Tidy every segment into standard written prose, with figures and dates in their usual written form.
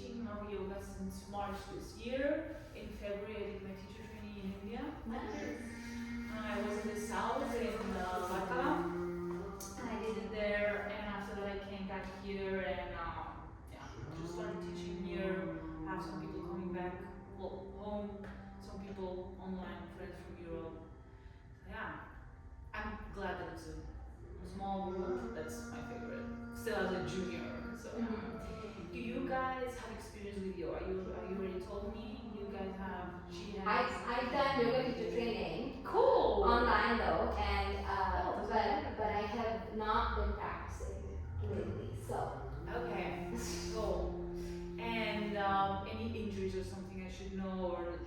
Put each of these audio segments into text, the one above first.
teaching now yoga since March this year. In February I did my teacher training in India. Nice. I was in the south in Vatala, and I did it there, and after that I came back here and just started teaching here. I have some people coming back home, some people online, friends from Europe. So yeah, I'm glad that it's a small group. That's my favorite. Still as a junior, so Do you guys have experience with yoga? You already told me you guys have. I've done yoga teacher training. Cool. Online though, and but I have not been practicing lately. So. Okay. Cool. And any injuries or something I should know, or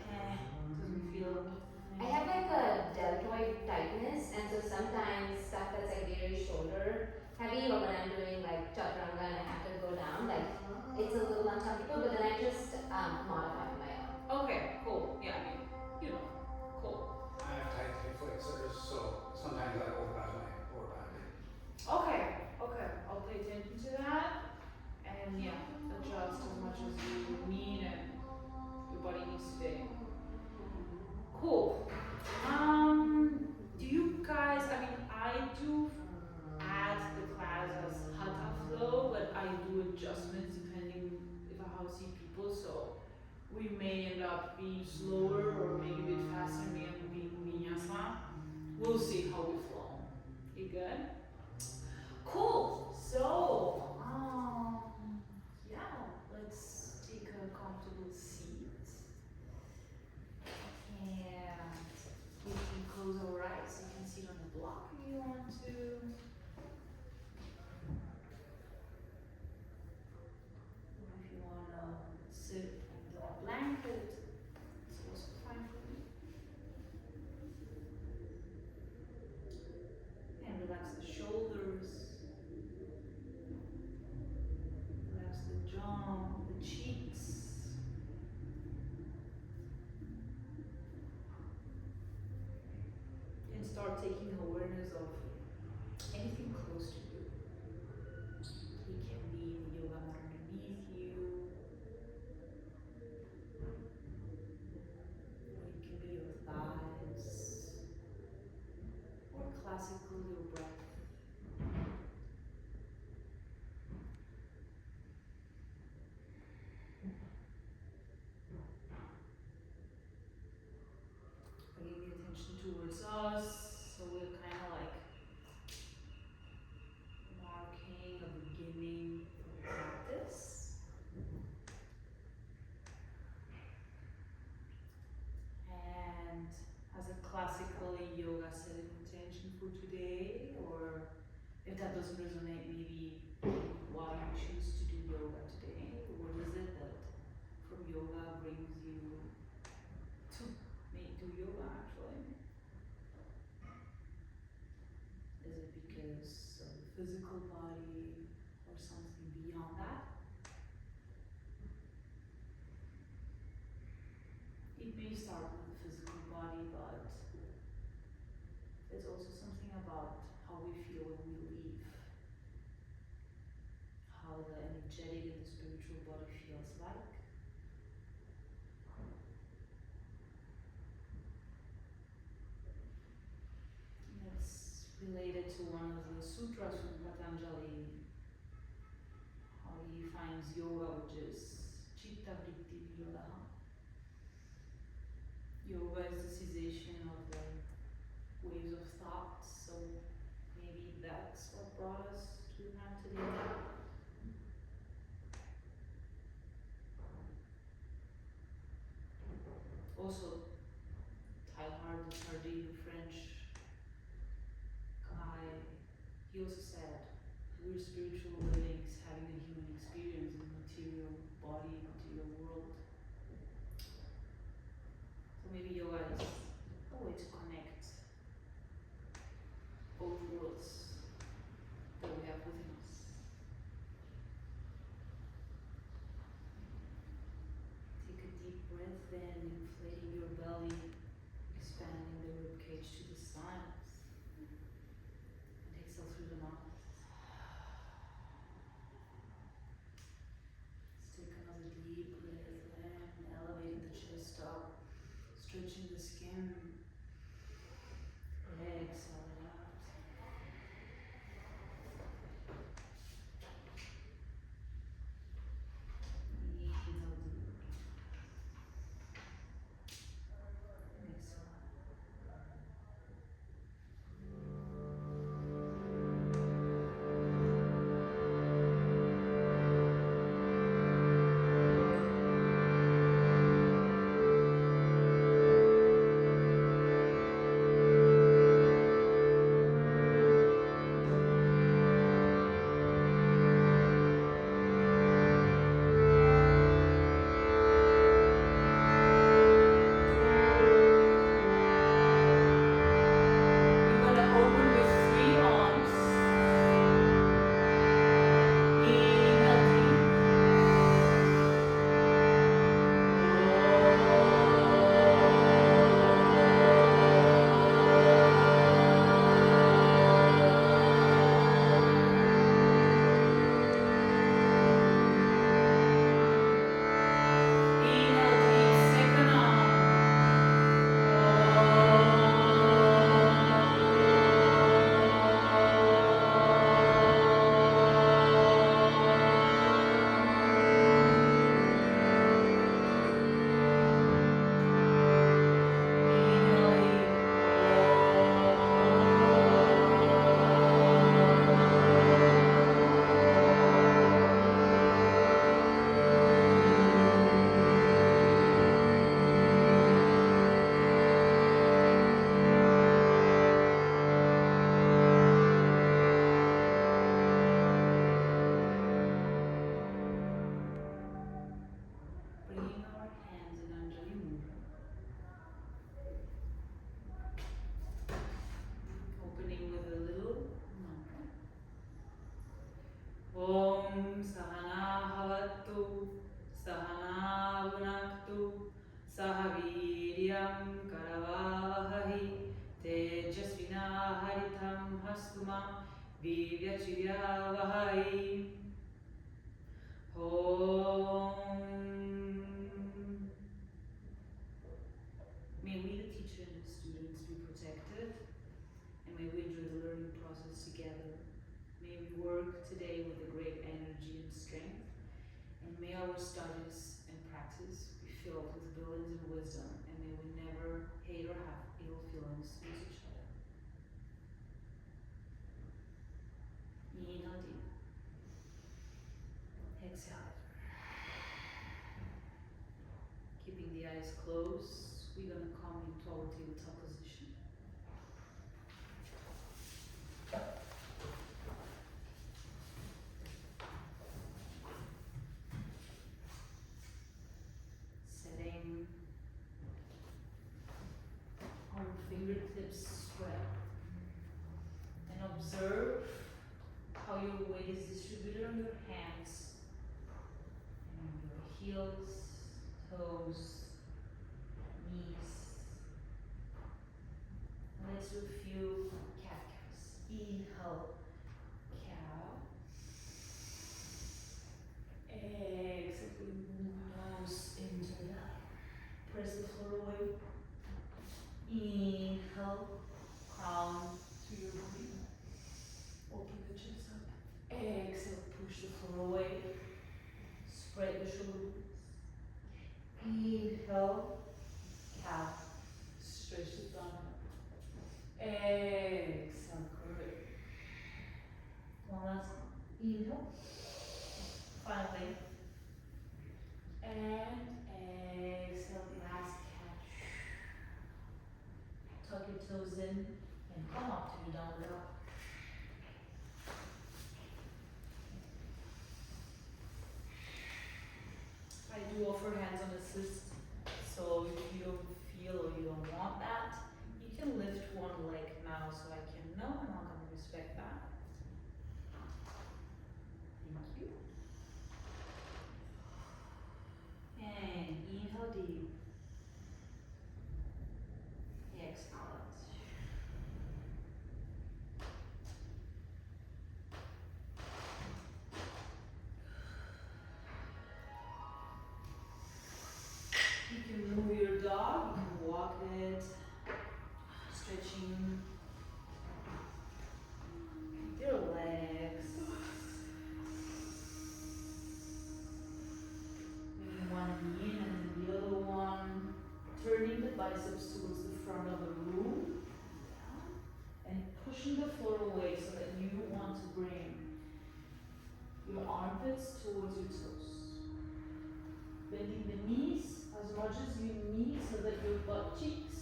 doesn't feel. I have like a deltoid tightness, and so sometimes stuff that's like very shoulder heavy, or when I'm doing like chaturanga and I have to go down, like it's a little uncomfortable. But then I just modify on my own. Okay, cool. Yeah, I mean, cool. I have tight hip flexors, so sometimes I overpass my lower back. Okay. I'll pay attention to that, and adjust as much as you need and your body needs today. Cool. Do you guys? I mean, I do add the class as hatha flow, but I do adjustments depending if how I see people. So we may end up being slower or maybe a bit faster, maybe end up being vinyasa. We'll see how we flow. You good? Cool. So, let's take a comfortable seat. And we can close our eyes. So you can sit on the block if you want to. Or if you want to sit under a blanket, it's also fine for me. And relax the shoulders. Relax the jaw, the cheeks. And start taking awareness of anything close to you. It can be the yoga mat underneath you, or it can be your thighs, or classically your breath. Bringing the attention towards us, so we're kind of like marking a beginning for the practice. And as a classically yoga setting intention for today, or if that doesn't resonate, maybe why you choose to do yoga today. What is it that from yoga brings you to do yoga actually? Is it because of the physical body or something beyond that? It may start with the physical body, but there's also something about how we feel when we leave. How the energetic and the spiritual body feels like. And it's related to one of the sutras from Patanjali, how he finds yoga, which is chitta vritti virodaha. Yoga is the cessation of the waves of thoughts, so maybe that's what brought us to the mat today. Also, Teilhard de Chardin, the French guy, he also said we're spiritual beings having a human experience in the material body, material world. So maybe yoga is a way to connect both worlds that we have within us. Take a deep breath in, inflating your belly, expanding the ribcage to the sides. And exhale through the mouth. Let's take another deep skin. Exhale it out. Inhale deep. Exhale. We're gonna open with 3 arms. Inhale deep. Inhale deep, second Bringing our hands in Anjali Mudra. Opening with a little mantra. Om Sahana Bhavatu Sahana Bhunaktu Sahaviryam Karavavahahi Tejasvinaharitam Hastuma Vivyachirya Om. May we, the teacher and the students, be protected, and may we enjoy the learning process together. May we work today with a great energy and strength, and may our studies and practice be filled with brilliance and wisdom, and may we never hate or have ill feelings towards each other. Inhale deep. Exhale. Keeping the eyes closed, we're going to come into our tabletop position. Setting our fingertips spread, and observe how your weight is distributed on your hands and your heels, toes, knees. Let's do a few cat cows. Inhale, cow. Exhale, we move nose into that. Press the floor away. Inhale, crown to your booty. Open the chest up. Exhale, push the floor away. Spread the shoulders. Inhale, cow. Stretch the thumb. Exhale, correct. One last time. Inhale. Finally. And exhale, last catch. Tuck your toes in and come up to your downward dog. I do offer hands-on assist, so if you don't feel or you don't want that, you can lift one leg now so I can know, and I'm going to respect that. Thank you. And inhale deep. Exhale. You can move your dog, you can walk it, stretching your legs. Moving one knee and then the other one. Turning the biceps towards the front of the room. And pushing the floor away so that you want to bring your armpits towards your toes. Bending the knees as much as you need so that your butt cheeks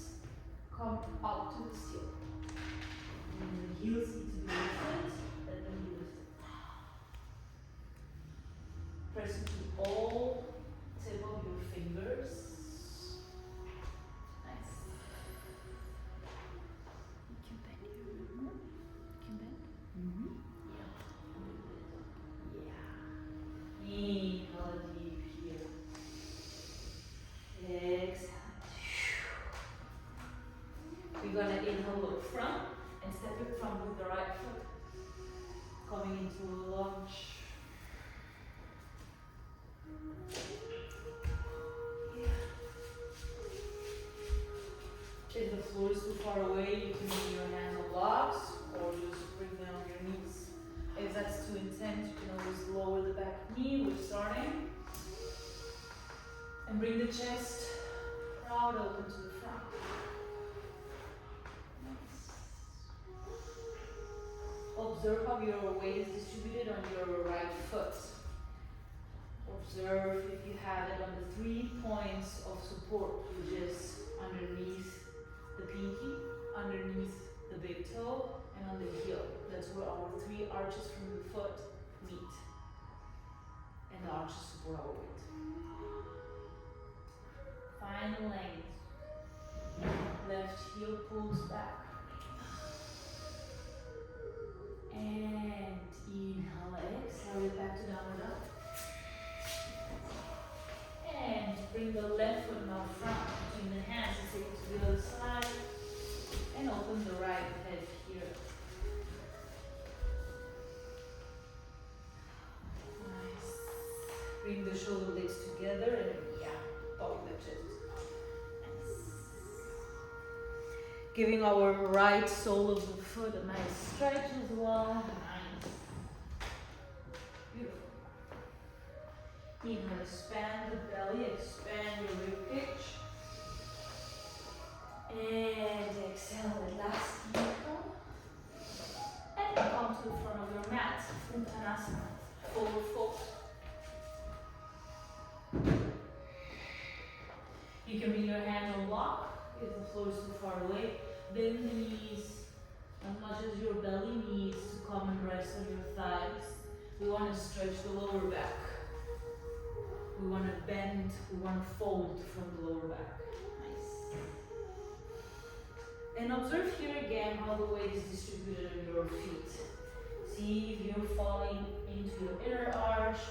come up to the ceiling. And the heels need to be lifted, let them be lifted. Press into all tip of your fingers. Nice. You can bend here. You can bend? Mm-hmm. Yeah. Inhale deep here. Exhale. We're gonna inhale, look front, and step in front with the right foot. Coming into a lunge. Yeah. If the floor is too far away, you can bring your hands on blocks, or just bring them on your knees. If that's too intense, you can always lower the back knee. We're starting. And bring the chest proud open to the front. Nice. Observe how your weight is distributed on your right foot. Observe if you have it on the 3 points of support, which is underneath the pinky, underneath the big toe, and on the heel. That's where our 3 arches from the foot meet. And the arches support our weight. Find the length. Left heel pulls back. And inhale, exhale it back to downward dog. And bring the left foot now front between the hands and take it to the other side. And open the right head here. Nice. Bring the shoulder blades together and pop the chest. Nice. Giving our right sole of the foot a nice stretch as well. Nice. Beautiful. Inhale, expand the belly, expand your rib cage. And exhale, the last inhale. And come to the front of your mat. Uttanasana, forward fold. You can bring your hands on block if the floor is too far away. Bend the knees as much as your belly needs to come and rest on your thighs. We want to stretch the lower back. We want to bend, we want to fold from the lower back. Nice. And observe here again how the weight is distributed on your feet. See if you're falling into your inner arch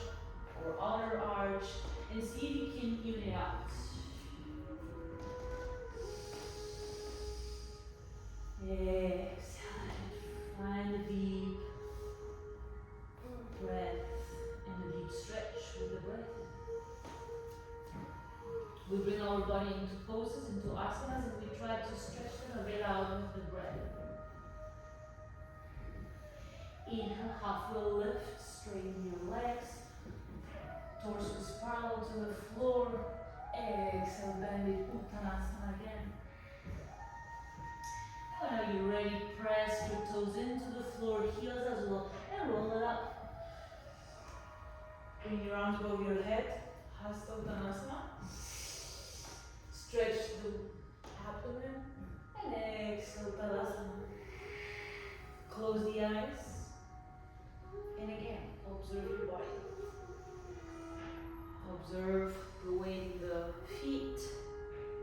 or outer arch, and see if you can even it out. Exhale. Find a deep breath and a deep stretch with the breath. We bring our body into poses, into asanas, and we try to stretch them a bit out with the breath. Inhale, halfway lift, straighten your legs. Torso is parallel to the floor. Exhale, bend it, Uttanasana again. When you're ready, press your toes into the floor, heels as well, and roll it up. Bring your arms above your head, Hasta Uttanasana. Stretch the abdomen, and exhale, Tadasana. Close the eyes, and again, observe your body. Observe the weight in the feet.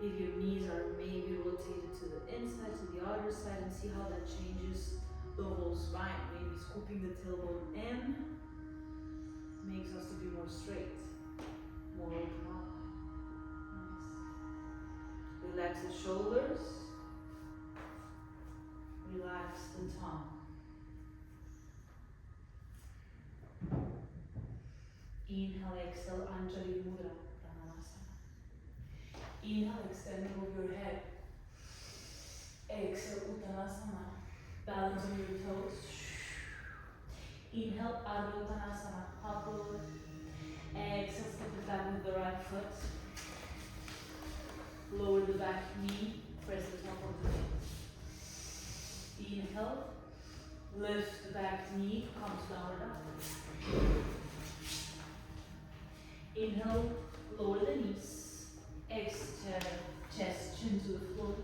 If your knees are maybe rotated to the inside, to the outer side, and see how that changes the whole spine. Maybe scooping the tailbone in makes us to be more straight, more open up. Nice. Relax the shoulders. Relax the tongue. Inhale, exhale, Anjali Mudra. Inhale, extend over your head. Exhale, Uttanasana. Balance on your toes. Inhale, Ardha Uttanasana. Hop over. Exhale, step it back with the right foot. Lower the back knee. Press the top of the knee. Inhale. Lift the back knee. Come to downward dog. Inhale. Lower the knees. Exhale. Chest, chin to the floor.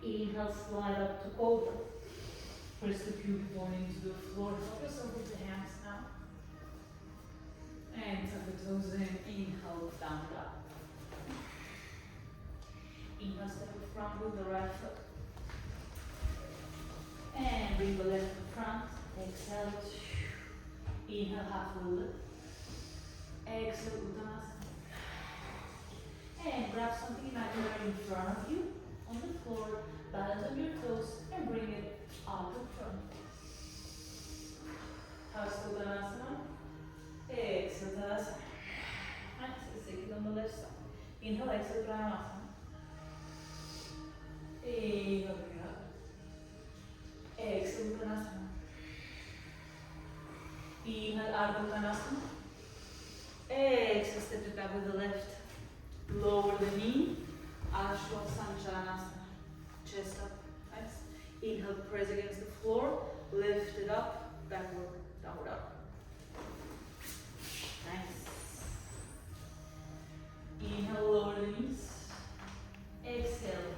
Inhale, slide up to cobra. Press the pubic bone into the floor. Help yourself with the hands now. And tuck the toes in. Inhale, down dog. Inhale, step in front with the right foot. And bring the left to front. Exhale. Inhale, halfway lift. Exhale, Uttanasana. And grab something imaginary in front of you on the floor. Balance on your toes and bring it out in front. Hasta Uttanasana. Exhale, Tadasana. Nice. Take it on the left side. Inhale, exhale, Pranayama. Inhale, bring it up. Exhale, Uttanasana. Inhale, Ardha Uttanasana. Exhale, step it back with the left. Lower the knee. Ashwasanjanasana. Chest up. Nice. Inhale, press against the floor. Lift it up. Backward. Downward up. Nice. Inhale, lower the knees. Exhale.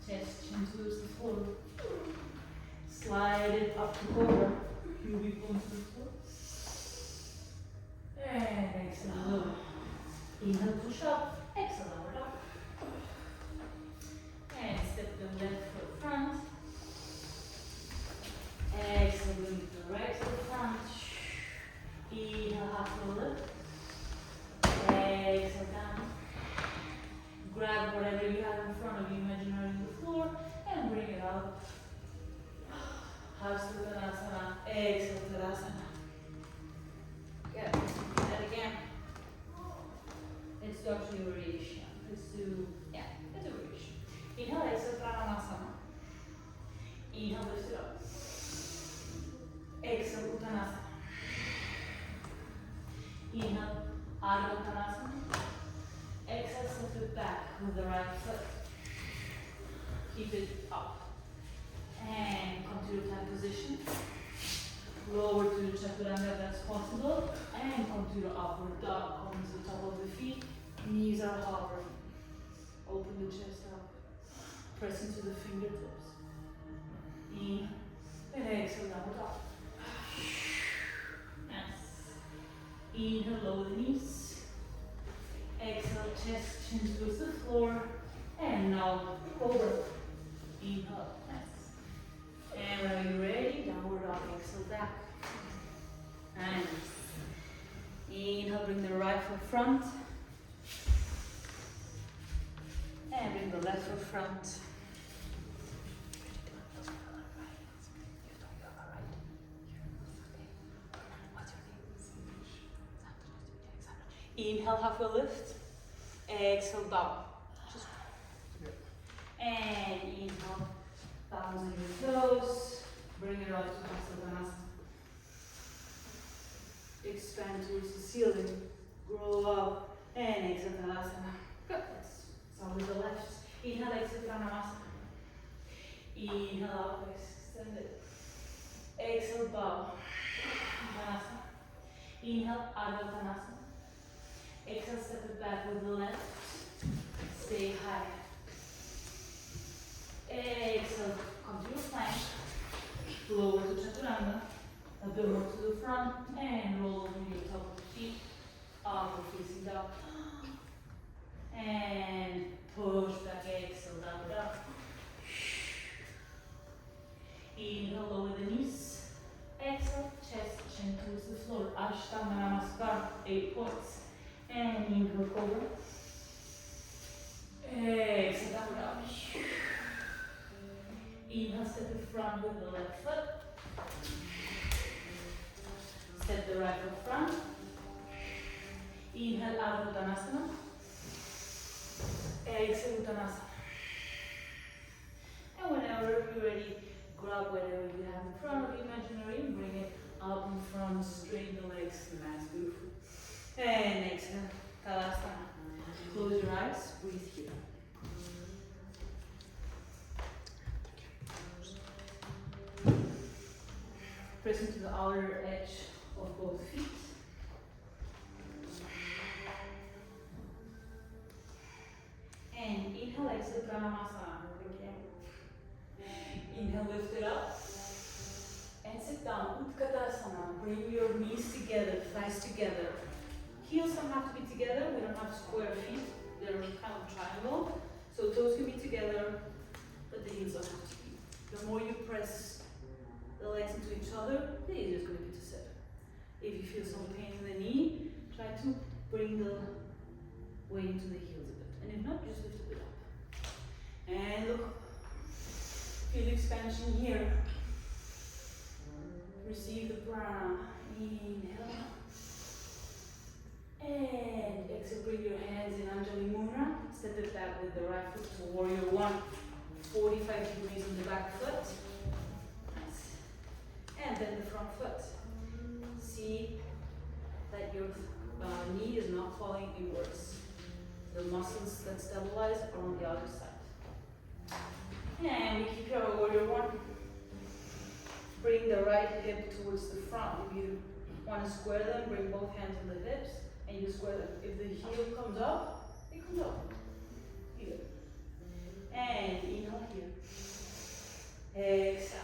Chest, chin towards the floor. Slide it up to cobra. Pubic bone to the floor. And exhale, lower. Inhale, push up. Exhale, downward up. And step the left foot front. Exhale, bring the right to the front. Inhale, halfway lift. Exhale, down. Grab whatever you have in front of you, imaginary on the floor, and bring it out. Hasta Uttanasana. Exhale, Tadasana. Good. Do that again. Let's do actually a variation. Let's do a variation. Inhale, exhale, Pranayama. Inhale, lift it up. Exhale, Uttanasana. Inhale, Ardha Uttanasana. Exhale, step it back with the right foot. Keep it up. And come to your plank position. Lower to the chaturanga if that's possible. And come to your upward dog. Come to the top of the feet. Knees are hovering. Open the chest up. Press into the fingertips. Inhale. And exhale, downward dog. Nice. Inhale, lower the knees. Exhale, chest, chin towards the floor. And now, cobra. Inhale. Nice. And when you're ready, downward dog. Exhale, back. Nice. Inhale, bring the right foot front. And bring the left foot front. Inhale, halfway lift. Exhale, bow. Just and inhale, balance on your toes. Bring it up to Hasta. Expand towards the ceiling. Grow up and exhale, Tadasana. Good. Let's start with the left. Inhale, exhale, Pranayama. Inhale, up, extend it. Exhale, bow. Uttanasana. Inhale, Ardha Uttanasana. Exhale, step it back with the left. Stay high. Exhale, come to your plank. Lower to chaturanga. A bit more to the front. And roll over your top of the feet. Upward facing dog. And push back. Exhale, downward dog. Inhale, lower the knees. Exhale, chest, chin towards the floor. Ashtanga Namaskar, 8 points. And inhale, cobra. Exhale, downward dog. Inhale, step in front with the left foot. Step the right foot front. Inhale, Ardha Uttanasana. Exhale, Uttanasana. whenever you're ready, grab whatever you have in front of you, imaginary, and bring it up in front, straighten the legs, nice, beautiful. And exhale, Tadasana. Close your eyes, breathe here. Press into the outer edge of both feet. And inhale, exhale, Pranayama. Inhale, lift it up. And sit down, Utkatasana. Bring your knees together, thighs together. Heels don't have to be together, we don't have square feet. They're kind of triangle. So toes can be together, but the heels don't have to be. The more you press the legs into each other, the easier it's going to be to sit. If you feel some pain in the knee, try to bring the weight into the heels a bit. And if not, just lift a bit up. And look, feel expansion here. Receive the prana. Inhale. And exhale, bring your hands in Anjali Mudra. Step it back with the right foot to warrior one. 45 degrees on the back foot. Nice. And then the front foot. See that your knee is not falling inwards. The muscles that stabilize are on the other side. And we keep our warrior one. Bring the right hip towards the front. If you want to square them, bring both hands on the hips and you square them. If the heel comes up, it comes up. Here. And inhale here. Exhale.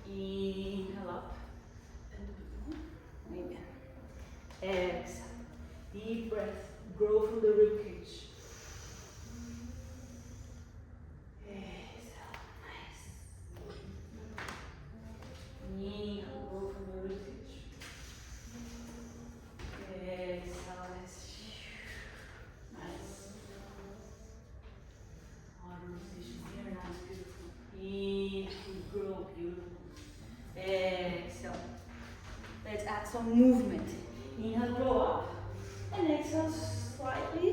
Inhale up. And exhale. Deep breath. Grow from the ribcage. Exhale. Nice. Inhale. Grow from the ribcage. Exhale. Nice. Arm position here. Nice. Beautiful. Inhale. Grow. Beautiful. Exhale. Let's add some movement. Inhale, grow up. And exhale, slightly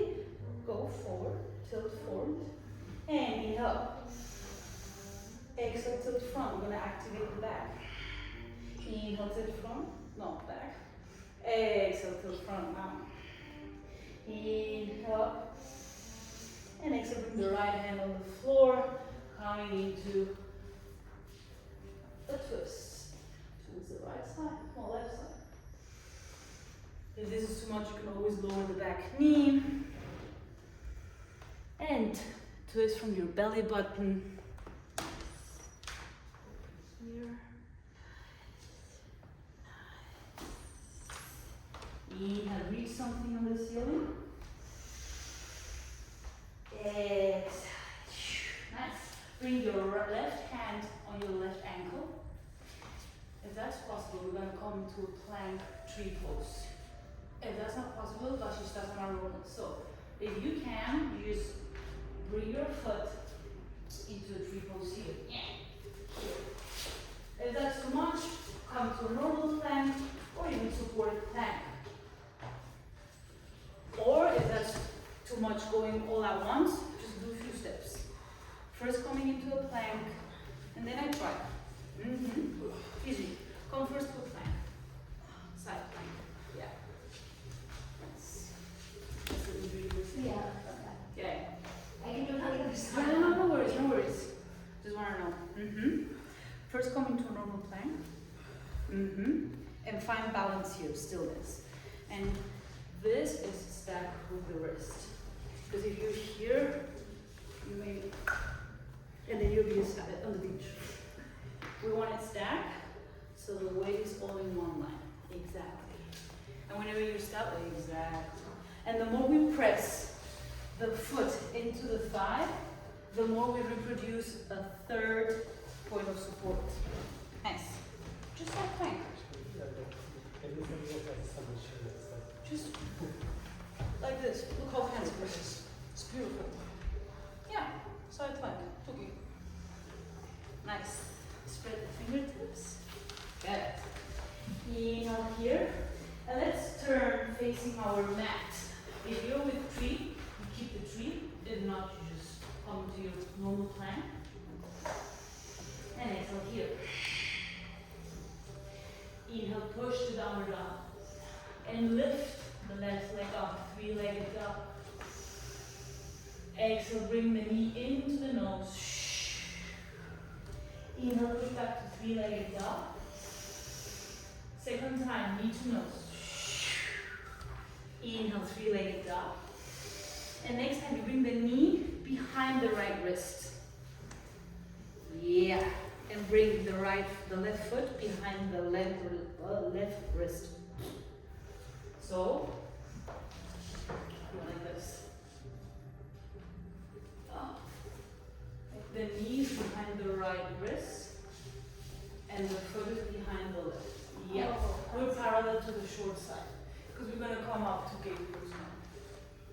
go forward, tilt forward. And inhale. Exhale, tilt front. We're going to activate the back. Inhale, tilt front. No, back. Exhale, tilt front now. Inhale. And exhale, bring the right hand on the floor. Coming into a twist. Towards the right side, or left side. If this is too much, you can always lower the back knee. And twist from your belly button. Here. Inhale, reach something on the ceiling. Exhale. Nice. Bring your left hand on your left ankle. If that's possible, we're going to come into a plank tree pose. If that's not possible, Vashisthasana rolling. So, if you can, you just bring your foot into a tree pose here. Here. If that's too much, come to a normal plank or even supported plank. Or if that's too much going all at once, just do a few steps. First coming into a plank, and then I try. Easy. Come first to a plank. Side plank. Yeah. Nice. Yeah. Okay. I can do it on the other side. No worries, no worries. Just want to know. First come into a normal plank. And find balance here, stillness. And this is stack with the wrist. Because if you're here, you may, and then you'll be on the beach. We want it stacked, so the weight is all in one line. Exactly. And whenever you stop, exactly. And the more we press the foot into the thigh, the more we reproduce a third point of support. Nice. Just like plank. Just like this. Look how hands press. It's beautiful. Yeah. Side plank. Okay. Nice. Spread the fingertips. Good. Inhale here. And let's turn facing our mat. If you're with tree, you keep the tree. If not, you just come to your normal plank. And exhale here. Inhale, push to downward dog. And lift the left leg up, three-legged dog. Exhale, bring the knee into the nose. Inhale, push back to three-legged dog. Second time, knee to nose. Inhale, three-legged dog. And next time, you bring the knee behind the right wrist. Yeah. And bring the left foot behind the left wrist. So, go like this. The knees behind the right wrist, and the foot is behind the left. Yeah, we're parallel to the short side, because we're gonna come up to gate pose now.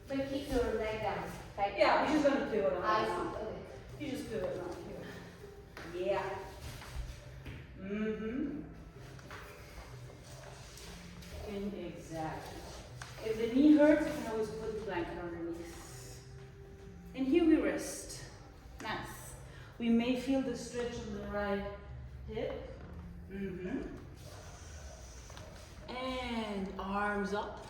But keep your leg down. Right? Yeah, we're just gonna pivot on I this see. one. Okay. You just pivot on here. Yeah. Exactly. If the knee hurts, you can always put the blanket underneath. And here we rest. Nice. We may feel the stretch on the right hip. And arms up.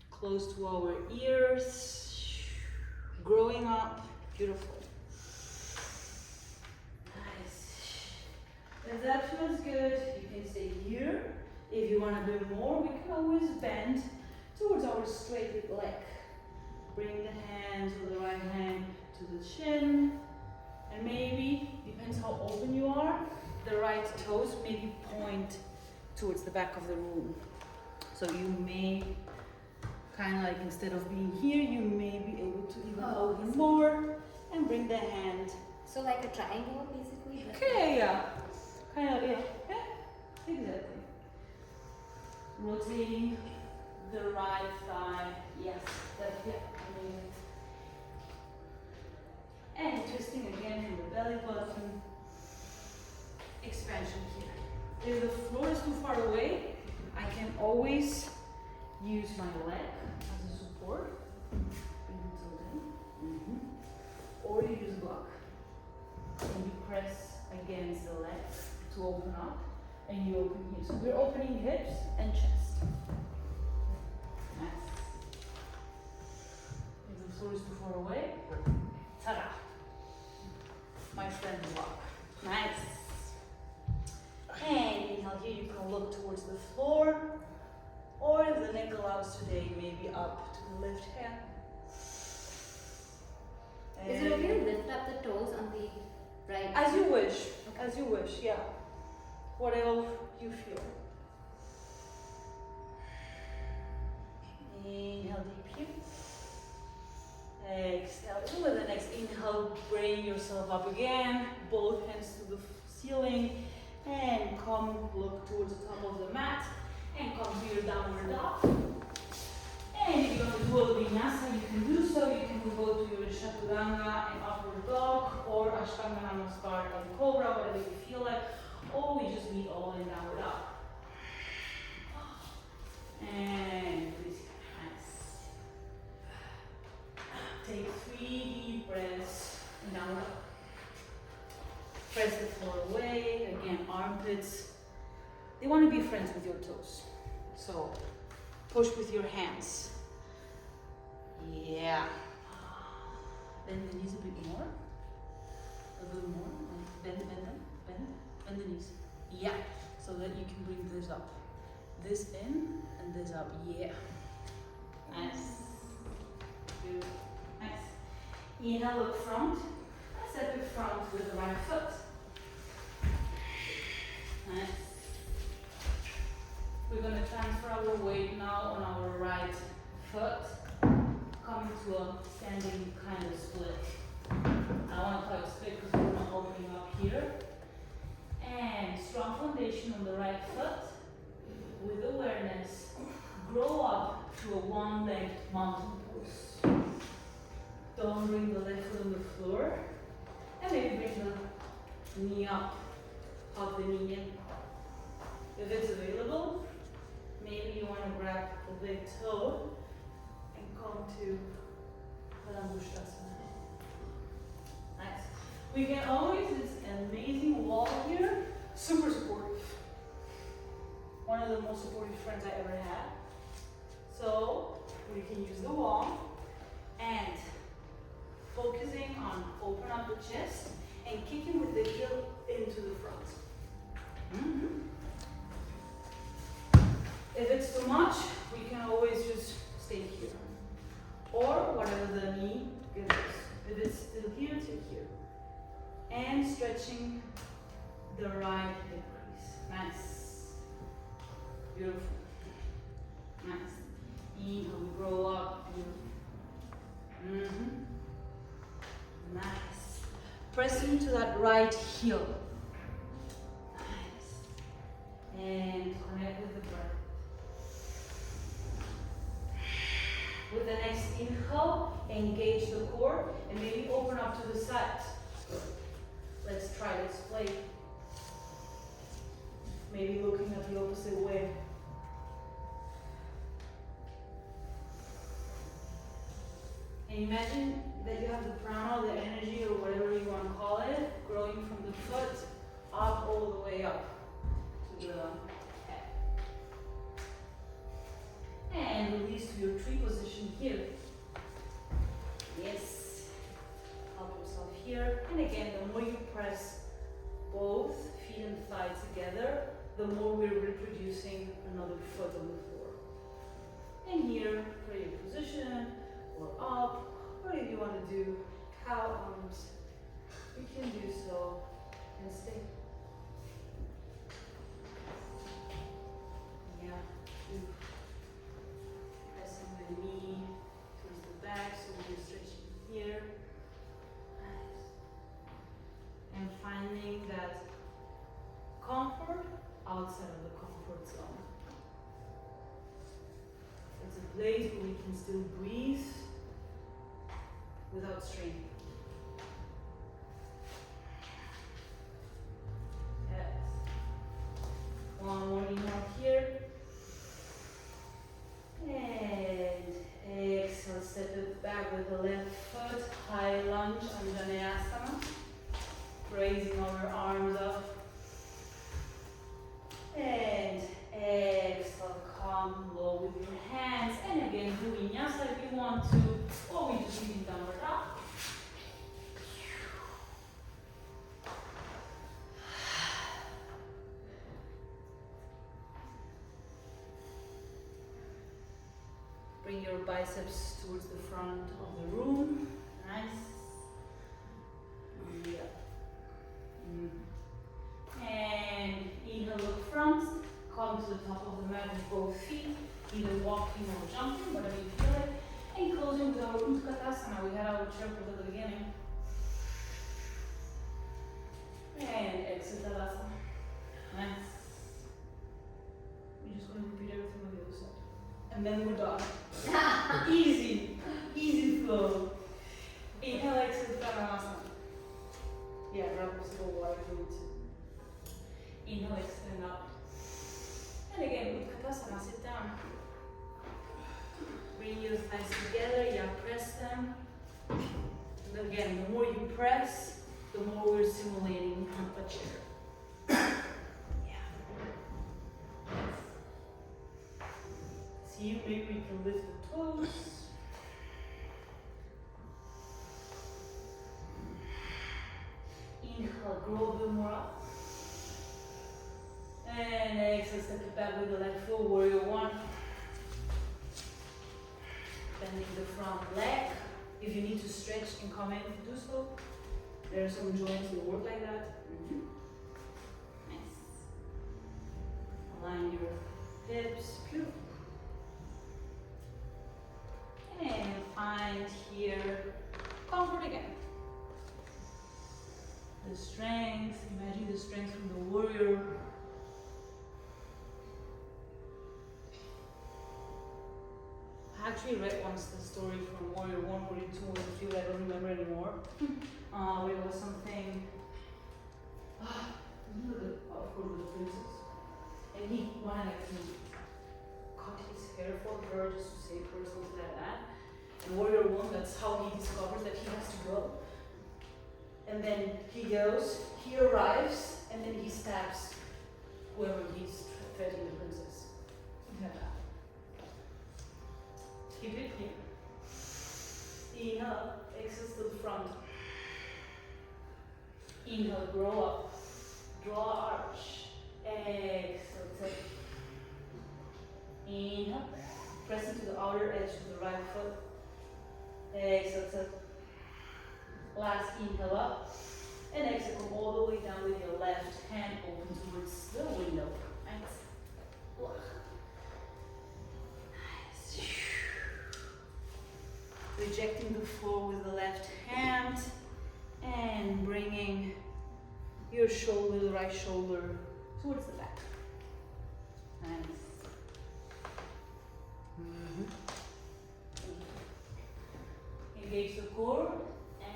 Close to our ears. Growing up. Beautiful. Nice. If that feels good, you can stay here. If you want to do more, we can always bend towards our straight leg. Bring the hands with the right hand to the chin. And maybe, depends how open you are, the right toes maybe point towards the back of the room. So you may, kind of like instead of being here, you may be able to even open more and bring the hand. So like a triangle, basically? Okay, yeah. Kind of, yeah. Exactly. Rotating the right thigh. Yes, that, yeah. And twisting again from the belly button. Expansion here. If the floor is too far away, I can always use my leg as a support. Or you use block. And you press against the leg to open up. And you open here. So we're opening hips and chest. Nice. If the floor is too far away, ta-da. My friend walk. Nice. And inhale here, you can look towards the floor. Or if the neck allows today, maybe up to the left hand. Is it okay to lift up the toes on the right? As you wish. As you wish, yeah. Whatever you feel. Inhale deep here. Exhale. With the next inhale, bring yourself up again. Both hands to the ceiling. And come look towards the top of the mat. And come to your downward dog. And if you want to do a vinyasa, you can do so. You can go to your chaturanga and upward dog, or ashtanga namaskar and cobra, whatever you feel like. Or we just meet all in downward dog. And please, nice. Take 3 deep breaths in downward dog. Press the floor away. Again, armpits. They want to be friends with your toes. So push with your hands. Yeah. Bend the knees a bit more. A little more. Bend them. Bend the knees. Yeah. So that you can bring this up. This in and this up. Yeah. Nice. Good. Nice. Inhale, look front. Step in front with the right foot. Nice. We're going to transfer our weight now on our right foot, coming to a standing kind of split. I want to call it split because we're not opening up here. And strong foundation on the right foot. With awareness, grow up to a one-legged mountain pose. Don't bring the left foot on the floor. And maybe bring the knee up, hug the knee in. If it's available, maybe you want to grab the big toe and come to Parambushtasana. Nice. We can always, it's an amazing wall here. Super supportive. One of the most supportive friends I ever had. So we can use the wall and focusing on open up the chest and kicking with the heel into the front. If it's too much, we can always just stay here. Or whatever the knee gives us. If it's still here, take here. And stretching the right hip crease. Nice. Beautiful. Nice. Inhale, we grow up. Beautiful. Nice. Press into that right heel. Nice. And connect with the breath. With the next inhale, engage the core and maybe open up to the side. Let's try, let's play. Maybe looking at the opposite way. And imagine that you have the prana, the energy, or whatever you want to call it, growing from the foot up all the way up to the head. And release to your tree position here. Yes. Help yourself here. And again, the more you press both feet and thigh together, the more we're reproducing another foot on the floor. And here, prayer position, or up, or if you want to do cow arms, you can do so and stay. Yeah, pressing the knee towards the back, so we're stretching here. Nice. And finding that comfort outside of the comfort zone. It's a place where we can still breathe without strain. Yes. One more inhale here. And exhale, step it back with the left foot, high lunge, Anjaneyasana. Raising our arms up. And exhale, come low with your hands. And again, do vinyasa if you want to, or we just need downward dog. Bring your biceps towards the front of the room. Nice. Yeah. And inhale, look front. Come to the top of the mat with both feet, either walking or jumping, whatever you feel like. And closing with our Utkatasana. We had our chair pose at the beginning. And exit Tadasana. Nice. We're just going to repeat everything on the other side. And then we're done. Easy. Easy flow. Inhale, exit Tadasana. Yeah, grab a sip of water if you need to. Inhale, extend up. And again, Utkatasana, sit down. Bring your thighs together, yeah, press them. And again, the more you press, the more we're simulating hatha chair. Yeah. See, maybe we can lift the toes. Inhale, grow a bit more up. And exhale, step it back with the left foot, warrior one. Bending the front leg. If you need to stretch and come in, do so. There are some joints that work like that. Nice. Align your hips. Beautiful. And find here comfort again. The strength. Imagine the strength from the warrior. I actually read once the story from Warrior 1, Warrior 2, Warrior 3, I don't remember anymore. It was something, of course, with the princess. And he wanted to cut his hair for her just to save her, something like that. And Warrior 1, that's how he discovers that he has to go. And then he goes, he arrives, and then he stabs whoever he's threatening the princess. Something like that. Keep it here. Inhale, exhale to the front. Inhale, grow up. Draw arch. Exhale, take. Inhale, press into the outer edge of the right foot. Exhale, take. Last inhale up. And exhale, come all the way down with your left hand open towards the window. Nice. Nice. Rejecting the floor with the left hand and bringing your shoulder, the right shoulder, towards the back. Nice. Engage the core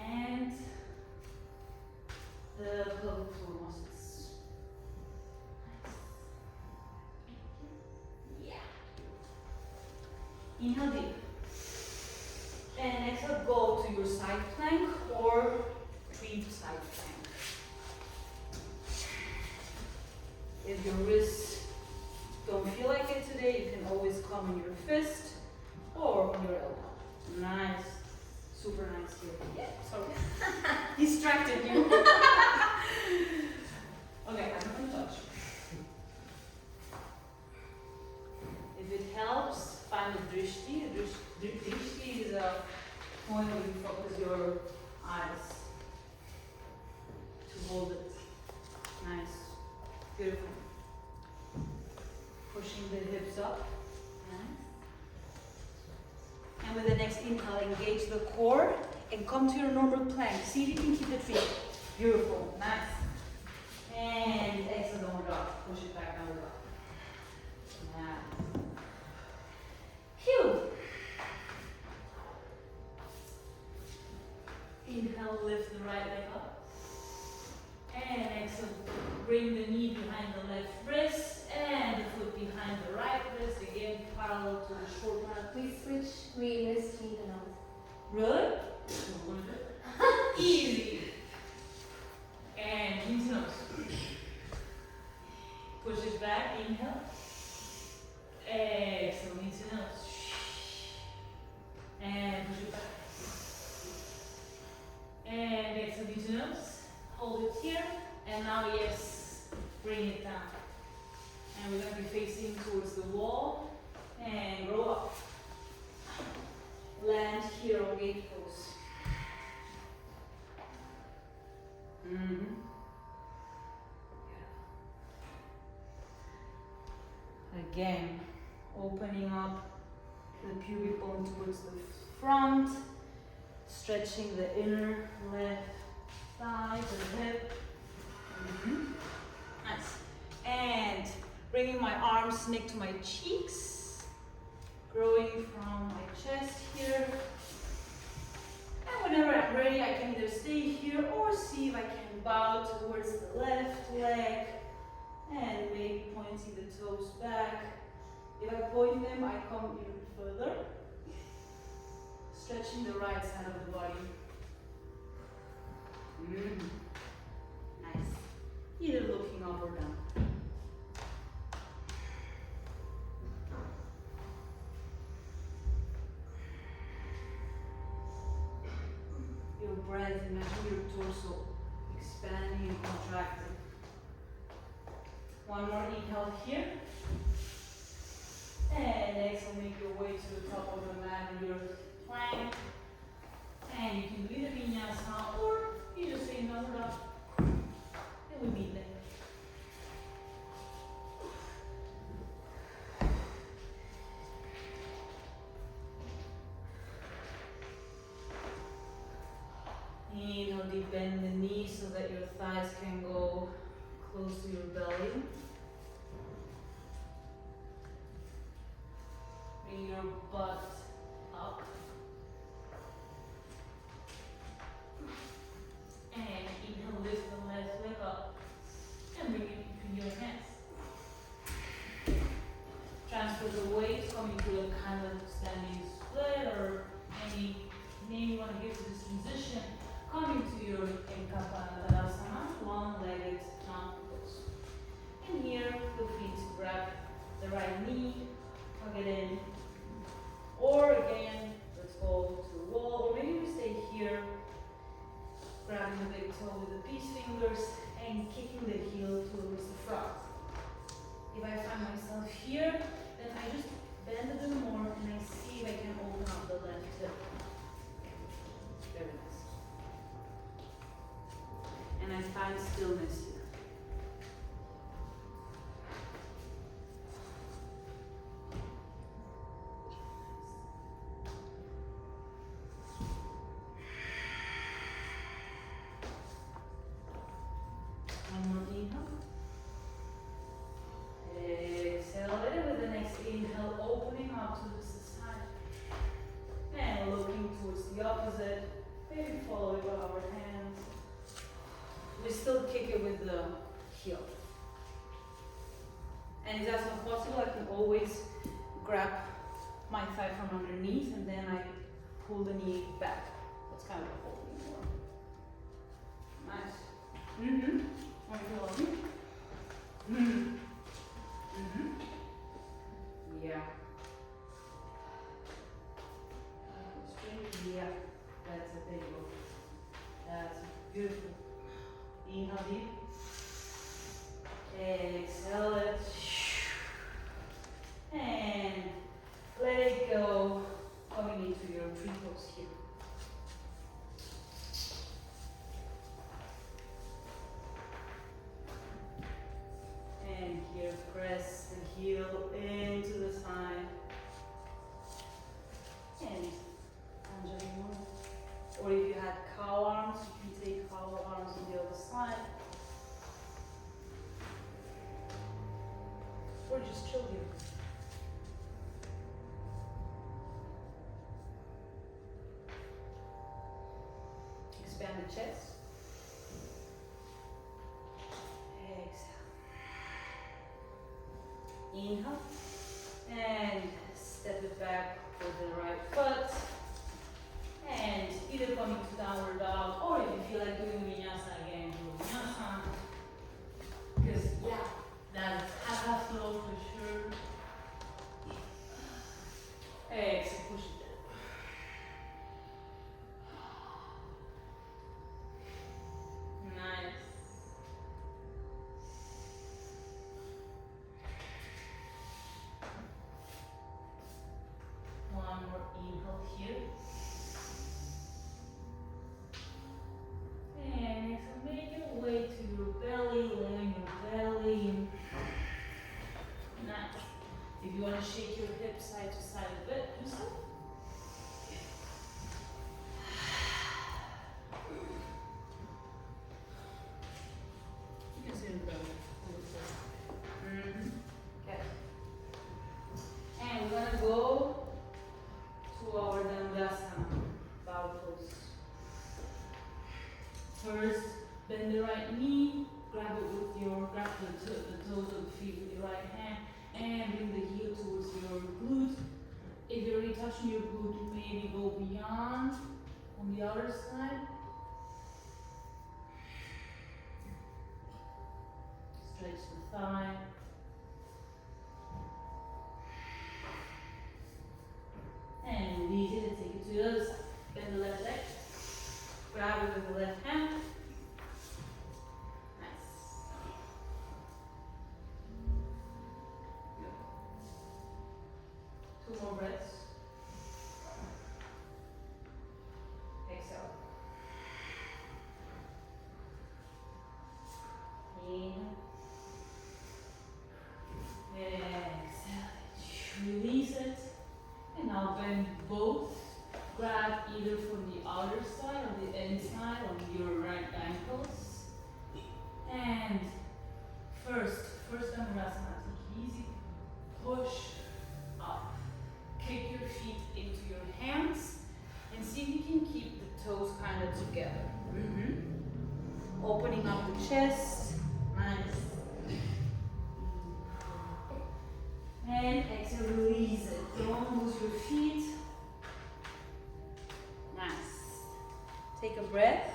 and the pelvic floor muscles. Nice. Yeah. Inhale deep. And exhale, go to your side plank or retreat side plank. If your wrists don't feel like it today, you can always come on your fist or on your elbow. Nice. Super nice here. Yeah, sorry. Distracted you. Okay, I'm gonna touch. If it helps, find a drishti. A drishti is a point where you focus your eyes to hold it. Nice. Beautiful. Pushing the hips up. Nice. And with the next inhale, engage the core and come to your normal plank. See if you can keep the feet. Beautiful. Nice. And exhale, downward dog. Push it back, downward dog. Nice. Phew. Inhale, lift the right leg up. And exhale, bring the knee behind the left wrist and the foot behind the right wrist. Again, parallel to the short line. Please switch. We missed knee to nose. Really? Easy. And into nose. Push it back, inhale. Exhale, into nose. And push it back. And exhale, into nose. Hold it here. And now, yes, bring it down. And we're going to be facing towards the wall. And roll up. Land here on gate pose. Again, opening up the pubic bone towards the front, stretching the inner left thigh to the hip. Nice. And bringing my arms next to my cheeks, growing from my chest here. And whenever I'm ready, I can either stay here or see if I can bow towards the left leg and maybe pointing the toes back. If I point them, I come even further, stretching the right side of the body. Nice. Either looking up or down. Your breath, imagine your torso expanding and contracting. One more inhale here. And exhale, make your way to the top of the mat in your plank. And you can do either vinyasa or you just say navra. And we meet there. Inhale, deep bend the knees so that your thighs can go close to your belly. Bring your butt up. And inhale, lift the left leg up. And bring it between your hands. Transfer the weight, coming to a kind of standing split or any name you want to give to this transition. Coming to your Tadasana, one-legged mountain pose. And here, feel free to grab the right knee, hug it in. Or again, let's go to the wall, or maybe we stay here, grabbing the big toe with the peace fingers and kicking the heel towards the front. If I find myself here, then I just bend a bit more and I see if I can open up the left hip. Very nice. And I find stillness here. One more inhale. Exhale it with the next inhale, opening up to the side. And looking towards the opposite. Maybe follow it with our hands. We still kick it with the heel. And if that's not possible, I can always grab my thigh from underneath and then I pull the knee back. That's kind of a holding more. Nice. Mm-hmm. Want to feel lovely? Mm-hmm. Mm-hmm. Yeah. Straight. Yeah. That's it. There you go. That's beautiful. Inhale deep. Exhale it. And let it go. Coming into your tree pose here. And here, press the heel into the side. And Anjali. Or if you had cow arms, you can take cow arms on the other side. Or just chill here. Expand the chest. Inhale, and step it back with the right foot, and either coming to downward dog, or if you feel like doing vinyasa again, do vinyasa, because yeah, that's hatha flow for sure. Exhale, push it down. Nice. One more inhale here. And exhale, make your way to your belly, laying your belly. Nice. If you want to shake your hips side to side a bit, do so. You can sit in the belly. Okay. And we're gonna go to our Dandasana, bow pose. First, bend the right knee, grab the toes of the feet with your right hand, and bring the heel towards your glute. If you're already touching your glute, maybe go beyond on the other side. Stretch the thigh. And release it and take it to the other side. Bend the left leg. Grab it with the left hand. Nice. Good. 2 more breaths. Exhale. Inhale. Exhale. Release it. And now bend both. Grab either from the outer side or the inside of your right ankles. And first Dhanurasana, take it easy. Push up. Kick your feet into your hands and see if you can keep the toes kind of together. Opening up the chest. Nice. And exhale, release it. Don't lose your feet. Nice. Take a breath.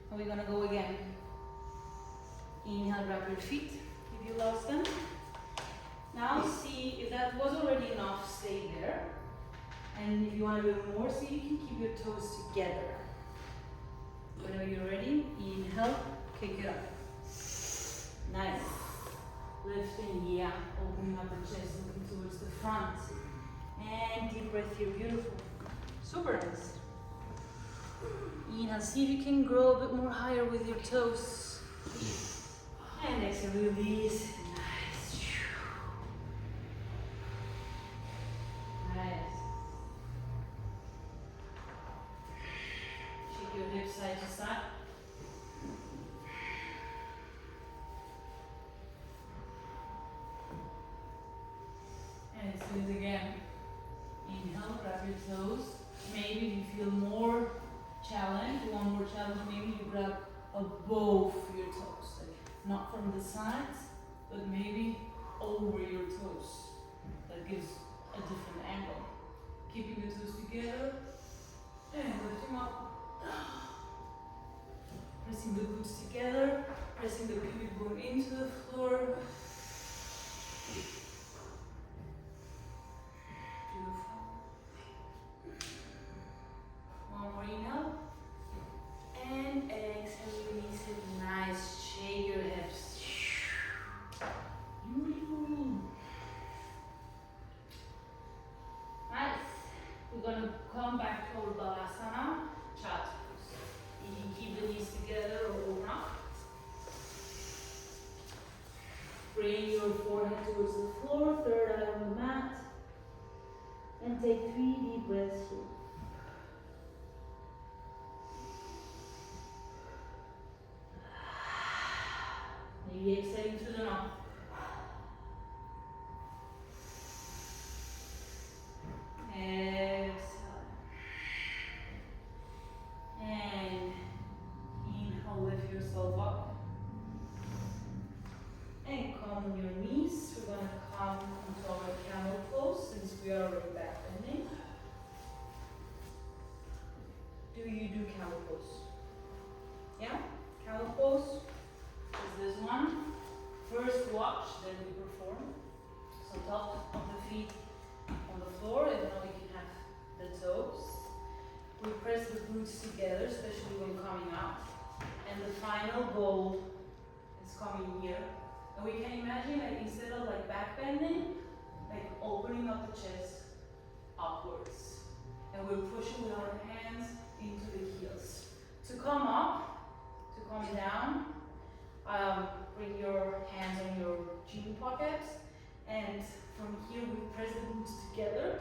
And we're gonna go again. Inhale, grab your feet if you lost them. Now see if that was already enough, stay there. And if you want to do more, see if you can keep your toes together. Whenever you're ready, inhale, kick it up. Nice. Lifting, yeah, opening up the chest, looking towards the front. And deep breath here, beautiful. Super nice. Inhale, see if you can grow a bit more higher with your toes. And exhale, release. Nice. Nice. Shake your hips side to side. And let's do it again. Inhale, grab your toes. Maybe you feel more challenge, one more challenge, maybe you grab above your toes. Like not from the sides, but maybe over your toes. That gives a different angle. Keeping the toes together and lifting up. Pressing the glutes together, pressing the pubic bone into the floor. Beautiful. One more inhale. And exhale, release it. Nice. Shake your hips. Beautiful. Nice. We're gonna come back to our Balasana chat. You can keep the knees together or open up. Bring your forehead towards the floor, third eye on the mat. And take 3 deep breaths here. Maybe exhaling through the mouth. Exhale. And inhale, lift yourself up. And come on your knees. We're going to come into our camel pose since we are already back bending. Do you do camel pose? Yeah? Camel pose is this one. First watch, then we perform. So top of the feet on the floor, and now we can have the toes. We press the glutes together, especially when coming out. And the final goal is coming here. And we can imagine, like, instead of like back bending, like opening up the chest upwards. And we're pushing with our hands into the heels. To come up, to come down, bring your hands on your jean pockets. And from here we press the glutes together.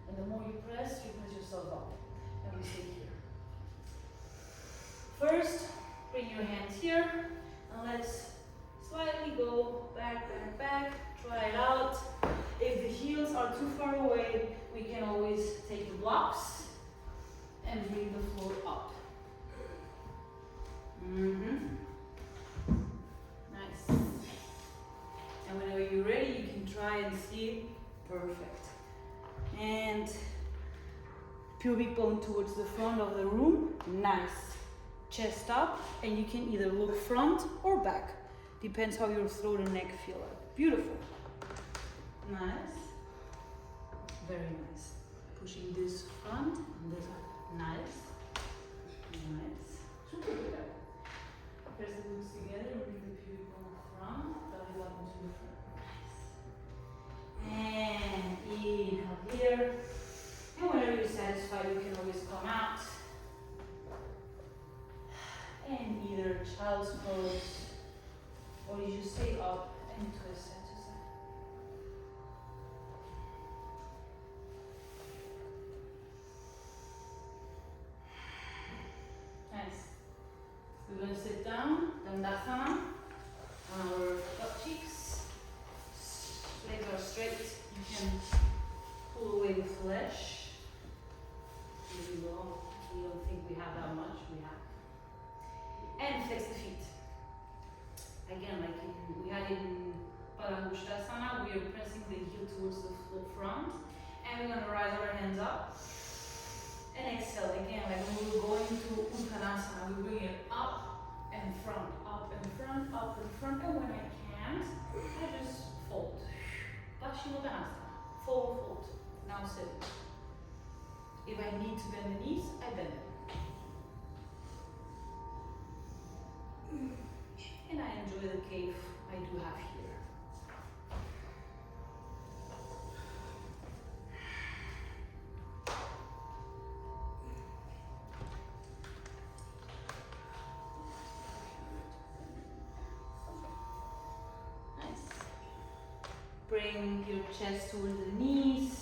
And the more you press yourself up. And we stay here. First, bring your hands here. And let's slightly go back, back, back. Try it out. If the heels are too far away, we can always take the blocks and bring the floor up. Nice. And whenever you're ready, you can try and see. Perfect. And pubic bone towards the front of the room. Nice. Chest up, and you can either look front or back. Depends how your throat and neck feel like. Beautiful. Nice. Very nice. Pushing this front and this up. Nice. Nice. Super good. Press the glutes together and bring the pubic bone front. Belly button to the front. Nice. And inhale here. And whenever you're satisfied, you can always come out. And either child's pose, or you just stay up and twist side to side. Nice. We're going to sit down, Dandasana, on our butt cheeks. Legs are straight. You can pull away the flesh. Maybe we don't think we have that much. We have. And flex the feet. Again, like we had in Parangusthasana, we are pressing the heel towards the front. And we're going to rise our hands up. And exhale again, like when we're going to Uttanasana, we bring it up and front, up and front, up and front. And when I can't, I just fold. Paschimottanasana, forward fold. Now sit. If I need to bend the knees, I bend them. And I enjoy the cave I do have here. Nice. Bring your chest towards the knees,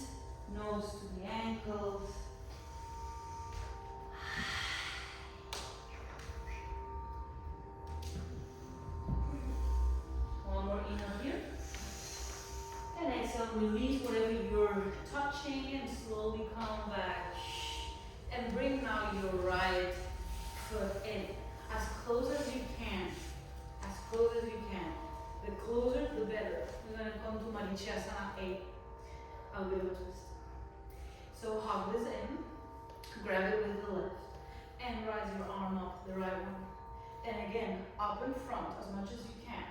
nose to the ankles. One more inhale here. And exhale, release whatever you're touching and slowly come back. And bring now your right foot in. As close as you can. As close as you can. The closer, the better. We're going to come to Marichasana 8. A little twist. So hug this in. Grab it with the left. And rise your arm up, the right one. And again, up in front as much as you can.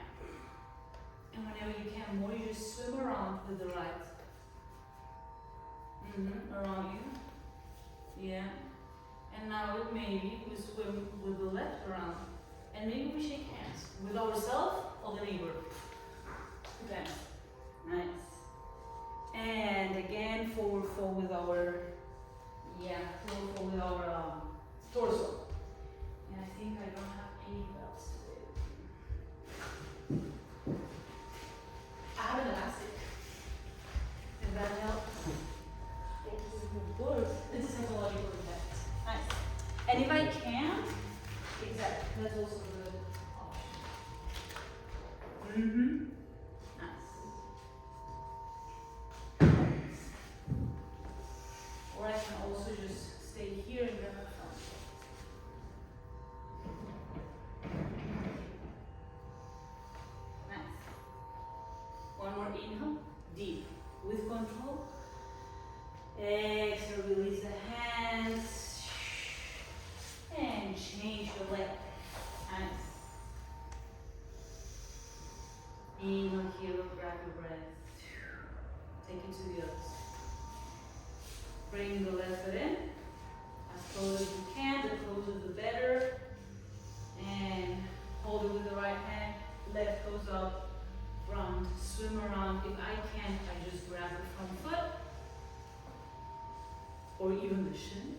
And whenever you can more, you just swim around with the right. Around you. Yeah. And now maybe we swim with the left around. And maybe we shake hands with ourselves or the neighbor. Depends. Nice. And again, forward fold with our, forward fold with our torso. And I think I don't have any belts today. I have an elastic. Does that help? Good. It's a psychological effect. Nice. And if I can't, exactly, that's also a good option. Nice. Or I can also just stay here and grab my phone. Nice. One more inhale, deep, with control. Exhale, release the hands. And change the leg. Nice. Inhale here, grab your breath. Take it to the other side. Bring the left foot in. As close as you can, the closer the better. And hold it with the right hand. Left goes up, front, swim around. If I can't, I just grab the front foot. Or even the shin.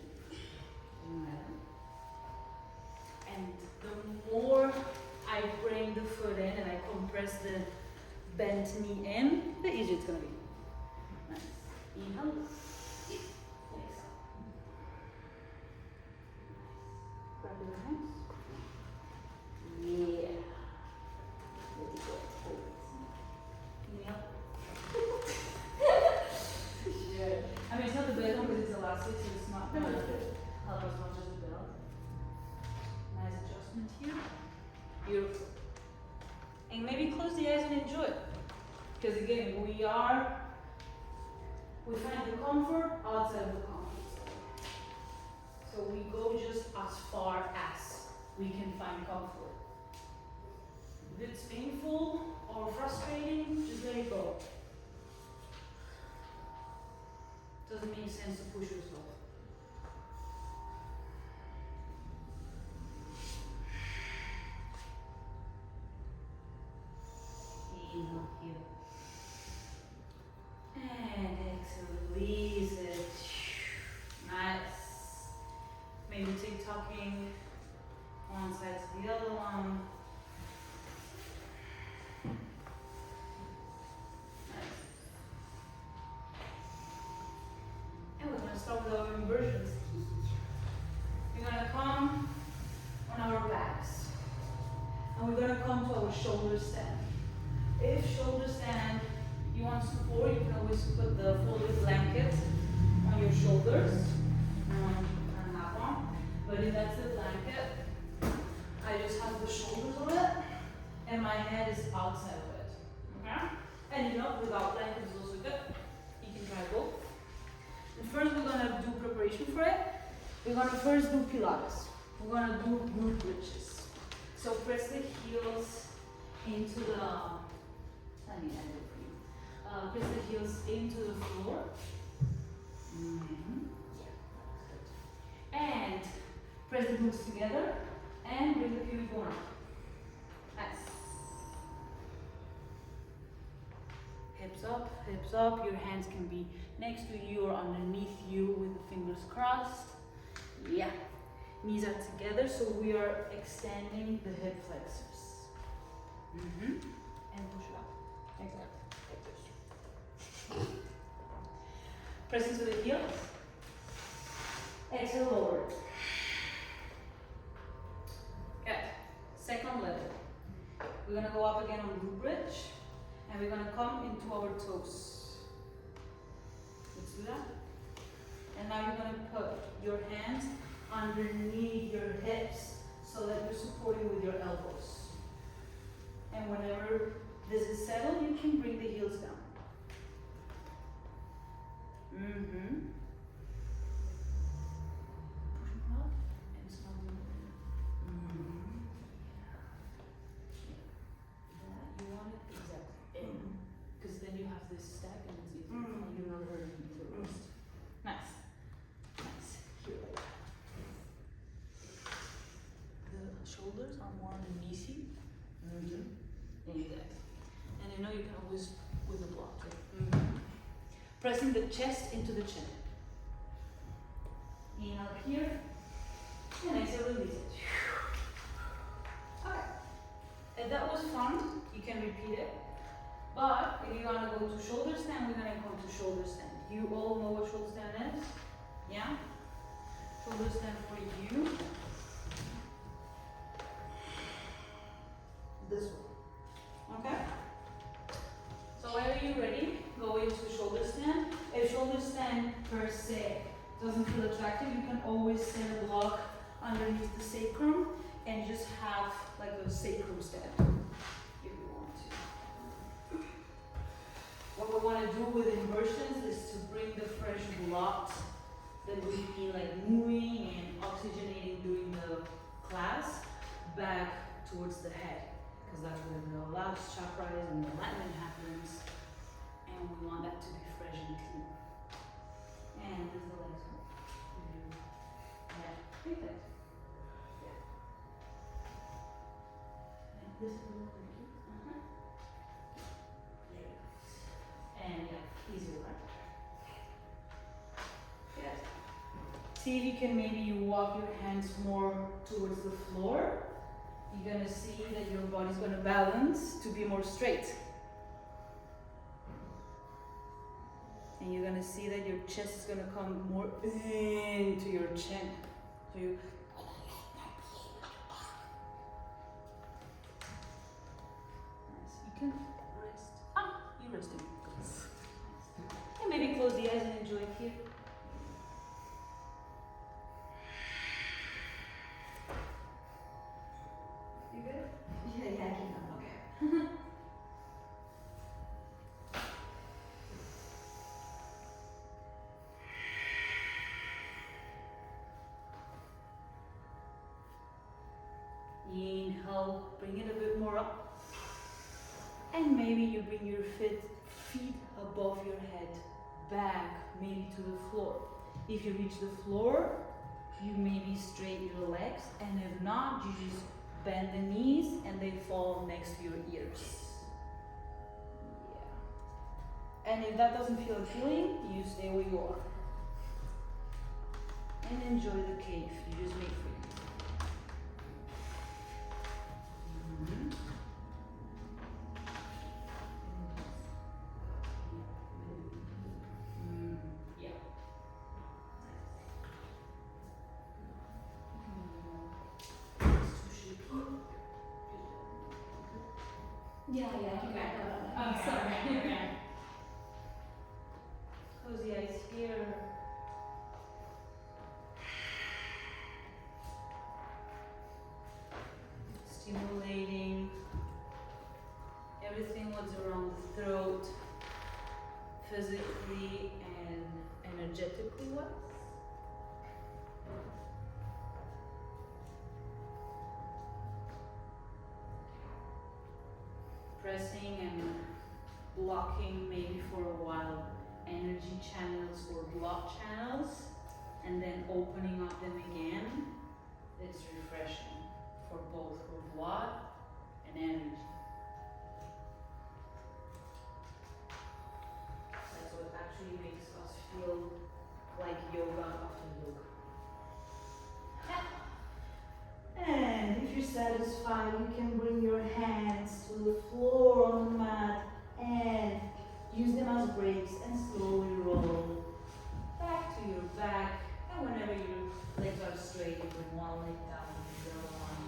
And the more I bring the foot in and I compress the bent knee in, the easier it's going to be. Nice. Inhale. Exhale. Grab your hands. Yeah. Let it go. Inhale. Yeah. I mean, it's not the best one because it's elastic, so it's not going to help as much as the belt. Nice adjustment here. Beautiful. And maybe close the eyes and enjoy it. Because again, we find the comfort outside of the comfort zone. So we go just as far as we can find comfort. If it's painful or frustrating, just let it go. Doesn't make sense to push yourself. Inhale here. And exhale, release it. Nice. Maybe tick-tocking one side to the other one. Nice. And we're going to start with our inversions. We're going to come on our backs. And we're going to come to our shoulder stand. If shoulder stand, you want support, you can always put the folded blanket on your shoulders and have on. But if that's the blanket, I just have the shoulders on it and my head is outside of it. Okay? And you know, without blanket is also good. You can try both. And first we're gonna do preparation for it. we're gonna first do Pilates. We're gonna do glute bridges. So press the heels into the, let me end it for you. Press the heels into the floor. Yeah, and press the glutes together and bring the pubic bone up. Nice. Hips up. Your hands can be next to you or underneath you with the fingers crossed. Yeah. Knees are together, so we are extending the hip flexors. And push it up. Exactly. Like this. Press into the heels. Exhale, lower. Good. Second level. We're gonna go up again on glute bridge, and we're gonna come into our toes. Let's do that. And now you're gonna put your hands underneath your hips so that you're supporting with your elbows. And whenever this is settled, you can bring the heels down. Push up and slowly move. You want it exactly in, because then you have this stack and it's easy. You're not hurting the wrist. Nice. Here, like that. The shoulders are more underneath you. Exactly. And I know you can always with the block too. Pressing the chest into the chin. Inhale here, and exhale, release it. Okay. If that was fun, you can repeat it. But if you want to go to shoulder stand, we're going to come to shoulder stand. You all know what shoulder stand is? Yeah? Shoulder stand for you. This one. Okay? So whenever you're ready, go into shoulder stand. If shoulder stand per se doesn't feel attractive, you can always set a block underneath the sacrum and just have like a sacrum stand if you want to. What we want to do with inversions is to bring the fresh blood that we've been like moving and oxygenating during the class back towards the head, because that's where the last chakra is and the alignment happens, and we want that to be fresh and clean. And there's the legs. Yeah, perfect. Yeah. And this is a little bit. There it goes. And yeah, easier, right? Yes. See if you can maybe walk your hands more towards the floor. You're gonna see that your body's gonna balance to be more straight. And you're gonna see that your chest is gonna come more into your chin. So you nice. You can rest. You're resting. Nice. And maybe close the eyes and enjoy it here. You good? Yeah, I can. Okay. Inhale, bring it a bit more up. And maybe you bring your feet above your head, back, maybe to the floor. If you reach the floor, you maybe straighten your legs, and if not, you just bend the knees and they fall next to your ears. Yeah. And if that doesn't feel appealing, you stay where you are. And enjoy the cave you just made for you. Yeah. Yeah, I can back up. Okay. Sorry. Okay. Close the eyes here. Stimulating everything what's around the throat, physically and energetically wise. Pressing and blocking maybe for a while energy channels or blood channels, and then opening up them again. It's refreshing for both for blood and energy. That's what actually makes us feel like yoga after yoga. And if you're satisfied, you can bring your hands to the floor on the mat and use them as brakes and slowly roll back to your back. And whenever your legs are straight, you bring one leg down and the other one.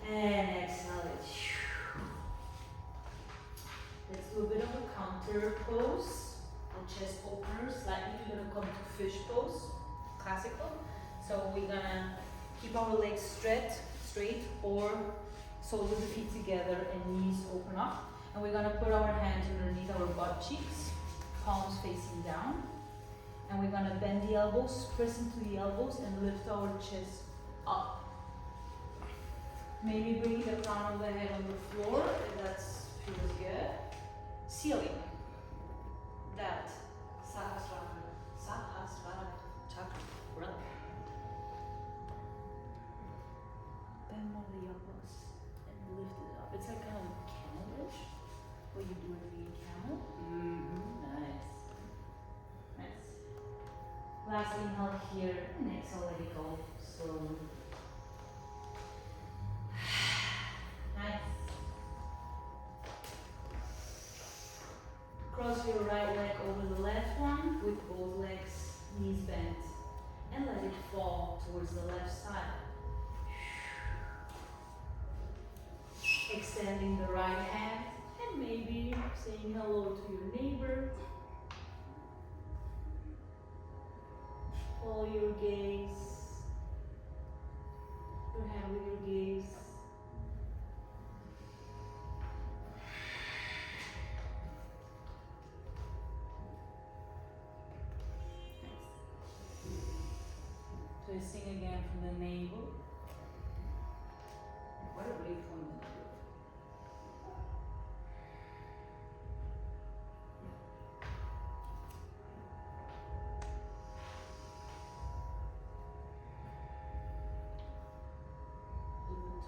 And exhale it. Let's do a bit of a counter pose, a chest opener. Slightly, we're gonna come to fish pose, classical. So we're gonna keep our legs straight, or soles of the feet together and knees open up. And we're gonna put our hands underneath our butt cheeks, palms facing down. And we're gonna bend the elbows, press into the elbows and lift our chest up. Maybe bring the crown of the head on the floor if that feels good. Ceiling. That Sahasrara chakra. Really. Bend one of the elbows and lift it up. It's like kind of camel-ish. What you do in the camel. Nice. Nice. Last inhale here and exhale, let it go slowly. Nice. Cross your right leg over the left one with both legs, knees bent, and let it fall towards the left side. Extending the right hand and maybe saying hello to your neighbor. Follow your gaze, your hand with your gaze. Twisting again from the navel. What a great point.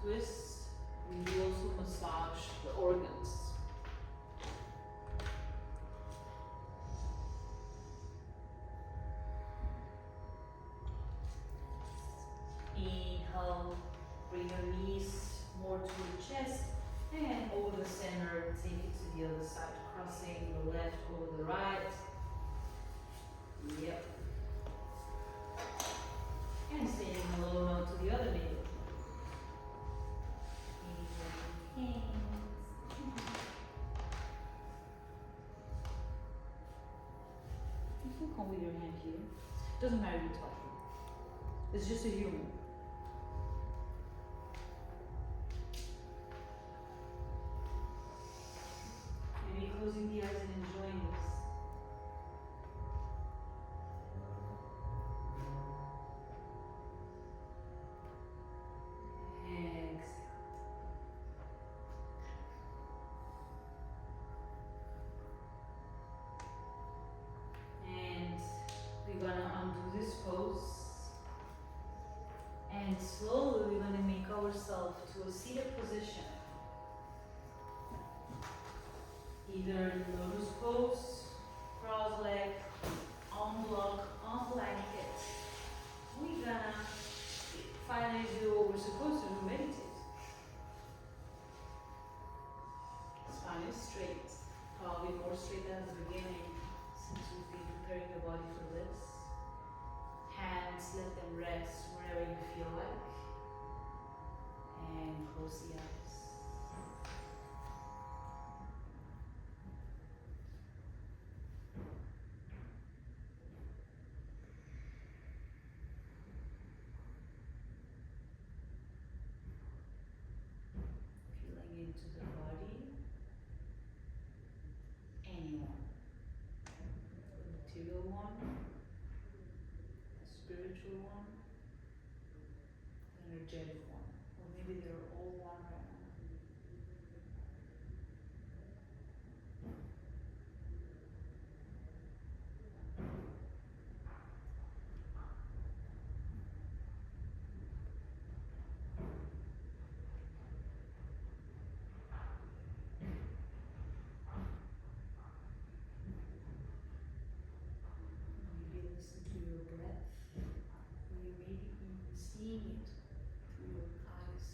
Twist, we also massage the organs. Inhale, bring your knees more to the chest, and over the center, take it to the other side, crossing the left over the right. Yep. And saying hello now to the other neighbor. You can come with your hand here. Doesn't matter if you touch it. It's just a human. Maybe closing the eyes and enjoying this. We're gonna undo this pose, and slowly we're gonna make ourselves to a seated position. Either in lotus pose, cross leg, on block, on blanket. We're gonna finally do what we're supposed to do, meditate. Spine is straight, probably more straight than the beginning, since we've been preparing the body for this. Hands, let them rest wherever you feel like. And close the eyes. Feeling into the body. Anyone. The material one. The spiritual one, an energetic one, or maybe they're all one right now. Maybe listen to your breath, or you maybe even seeing it through your eyes.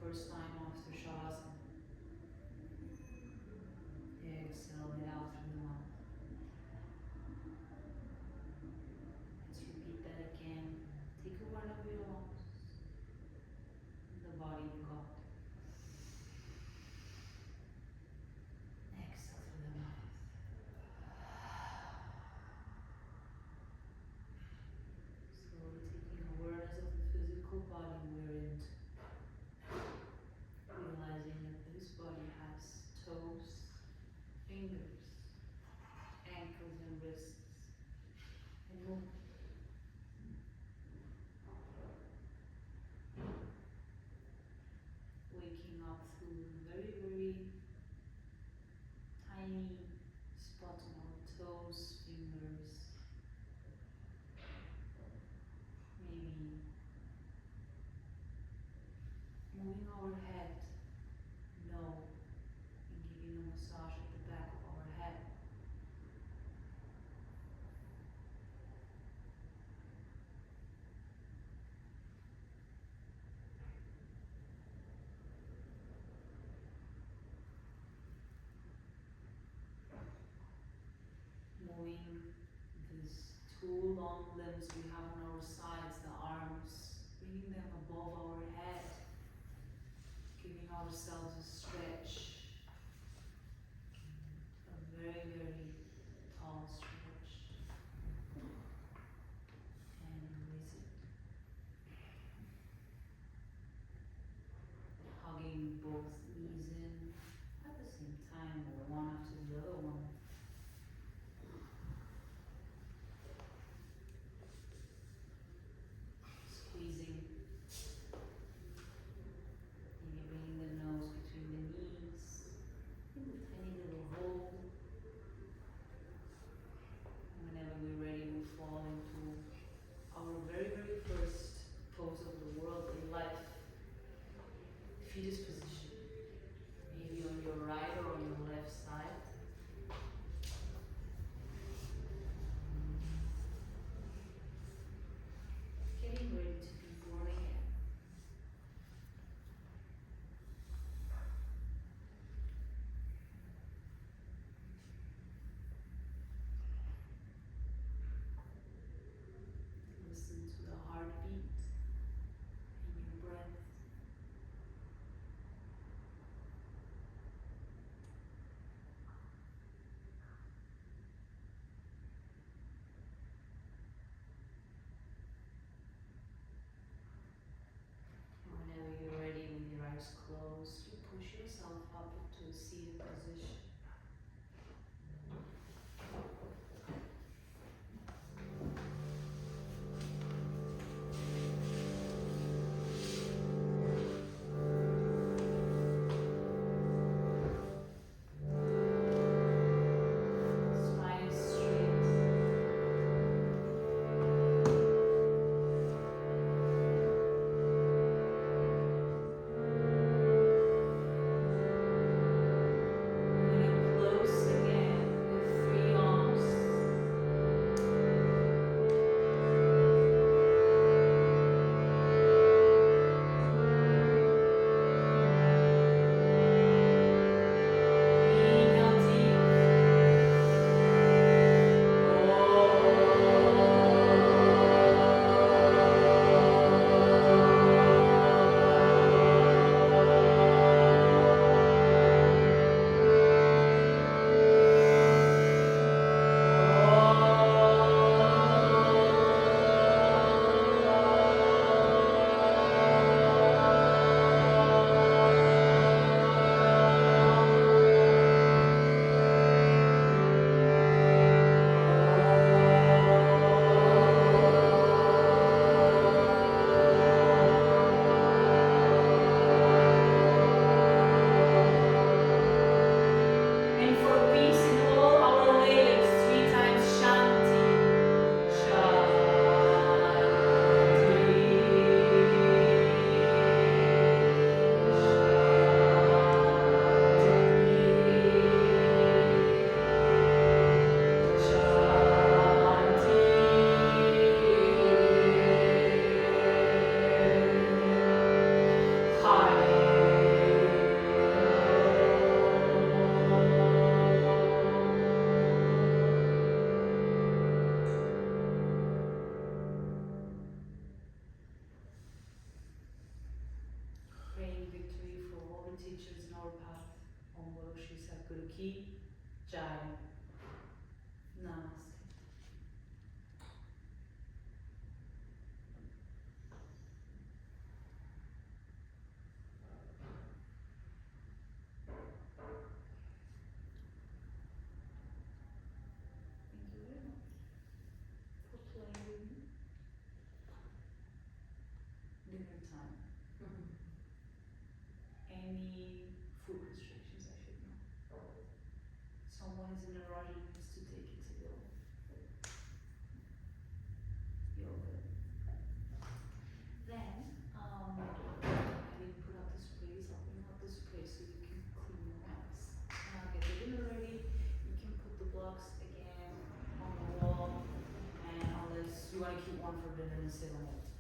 first time after Shavasana. Exhale it out through the mouth. Let's repeat that again. Take a one of your lungs. The body you got. Exhale through the mouth. Slowly taking awareness of the physical body we're in. Realizing that this body has toes, fingers, ankles and wrists, and more. Waking up through very, very tiny spots on our toes, fingers, maybe moving our head, no, and giving a massage at the back of our head. Moving these two long limbs we have on our sides, the arms, bringing them above our head, giving ourselves a stretch, a very, very tall stretch, and release it. Hugging both knees in at the same time, or one after the other one. Squeezing, maybe bringing the nose between the knees, in a tiny little hole. Whenever we're ready, we fall into our very, very first pose of the world in life, fetus position. Maybe on your right or on your left side. Getting ready to be born again. Listen to the heartbeat and your breath. Ki Jai. Namaste. Thank you very much for playing with me. Dinner time. Any food restrictions I should know? Someone is in a rush and needs to take it to go. You're good. Then, I didn't put out the sprays. I'll bring out the spray so you can clean your hands. Now get the dinner ready. You can put the blocks again on the wall, and unless you want to keep one for dinner and sit on it.